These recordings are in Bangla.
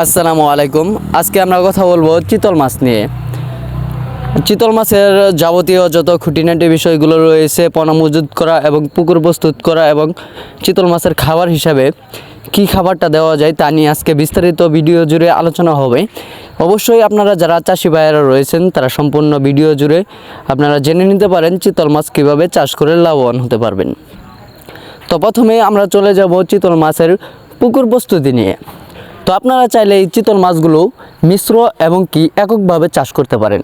আসসালামু আলাইকুম। আজকে আমরা কথা বলবো চিতল মাছ নিয়ে। চিতল মাছের যাবতীয় যত খুঁটিনাটি বিষয়গুলো রয়েছে, পোনা মজুত করা এবং পুকুর প্রস্তুত করা এবং চিতল মাছের খাবার হিসাবে কি খাবারটা দেওয়া যায় তা নিয়ে আজকে বিস্তারিত ভিডিও জুড়ে আলোচনা হবে। অবশ্যই আপনারা যারা চাষি ভাইয়েরা রয়েছেন তারা সম্পূর্ণ ভিডিও জুড়ে আপনারা জেনে নিতে পারেন চিতল মাছ কীভাবে চাষ করে লাভবান হতে পারবেন। তো প্রথমে আমরা চলে যাব চিতল মাছের পুকুর প্রস্তুতি নিয়ে। তো আপনারা চাইলে এই চিতল মাছগুলো মিশ্র এবং কি এককভাবে চাষ করতে পারেন।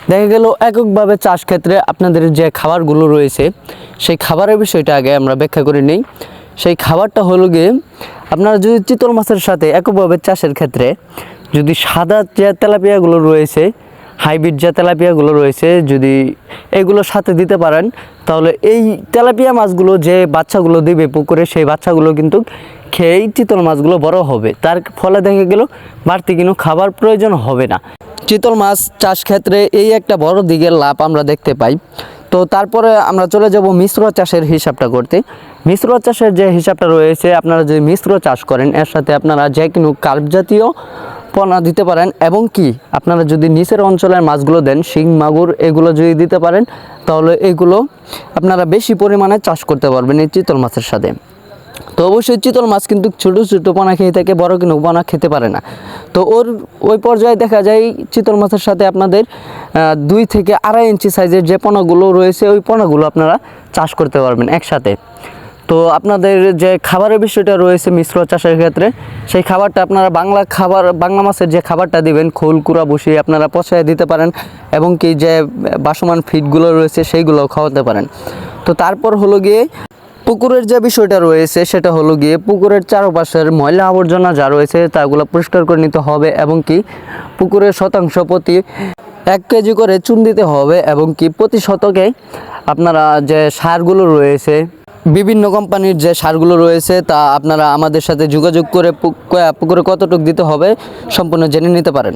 দেখা গেল এককভাবে চাষ ক্ষেত্রে আপনাদের যে খাবারগুলো রয়েছে সেই খাবারের বিষয়টা আগে আমরা ব্যাখ্যা করে নিই। সেই খাবারটা হলো গিয়ে আপনারা যদি চিতল মাছের সাথে এককভাবে চাষের ক্ষেত্রে যদি সাদা যে তেলাপিয়াগুলো রয়েছে, হাইব্রিড যে তেলাপিয়াগুলো রয়েছে, যদি এগুলোর সাথে দিতে পারেন তাহলে এই তেলাপিয়া মাছগুলো যে বাচ্চাগুলো দিবে পুকুরে সেই বাচ্চাগুলো কিন্তু খেয়েই চিতল মাছগুলো বড় হবে। তার ফলে দেখা গেল বাড়তি কোনো খাবার প্রয়োজন হবে না। চিতল মাছ চাষ ক্ষেত্রে এই একটা বড় দিকের লাভ আমরা দেখতে পাই। তো তারপরে আমরা চলে যাব মিশ্র চাষের হিসাবটা করতে। মিশ্র চাষের যে হিসাবটা রয়েছে, আপনারা যদি মিশ্র চাষ করেন এর সাথে আপনারা যে কোনো কার্প জাতীয় পোনা দিতে পারেন এবং কি আপনারা যদি নিচের অঞ্চলের মাছগুলো দেন, শিং মাগুর এগুলো যদি দিতে পারেন তাহলে এগুলো আপনারা বেশি পরিমাণে চাষ করতে পারবেন এই চিতল মাছের সাথে। তো অবশ্যই চিতল মাছ কিন্তু ছোটো ছোটো পোনা খেয়ে থাকে, বড় কোনো পোনা খেতে পারে না। তো ওই পর্যায়ে দেখা যায় চিতল মাছের সাথে আপনাদের 2 থেকে 2.5 ইঞ্চি সাইজের যে পোনাগুলো রয়েছে ওই পোনাগুলো আপনারা চাষ করতে পারবেন একসাথে। তো আপনাদের যে খাবারের বিষয়টা রয়েছে মিশ্র চাষের ক্ষেত্রে, সেই খাবারটা আপনারা বাংলা মাছের যে খাবারটা দিবেন খোল কুড়া বসিয়ে আপনারা পচায় দিতে পারেন এবং কি যে বাসমান ফিডগুলো রয়েছে সেইগুলো খাওয়াতে পারেন। তো তারপর হলো গিয়ে পুকুরের যে বিষয়টা রয়েছে সেটা হলো গিয়ে পুকুরের চারপাশের ময়লা আবর্জনা যা রয়েছে তাগুলো পরিষ্কার করে নিতে হবে এবং কি পুকুরের শতাংশ প্রতি 1 কেজি করে চুন দিতে হবে এবং কি প্রতি শতকে আপনারা যে সারগুলো রয়েছে, বিভিন্ন কোম্পানির যে সারগুলো রয়েছে তা আপনারা আমাদের সাথে যোগাযোগ করে পুকুরে কতটুকু দিতে হবে সম্পূর্ণ জেনে নিতে পারেন।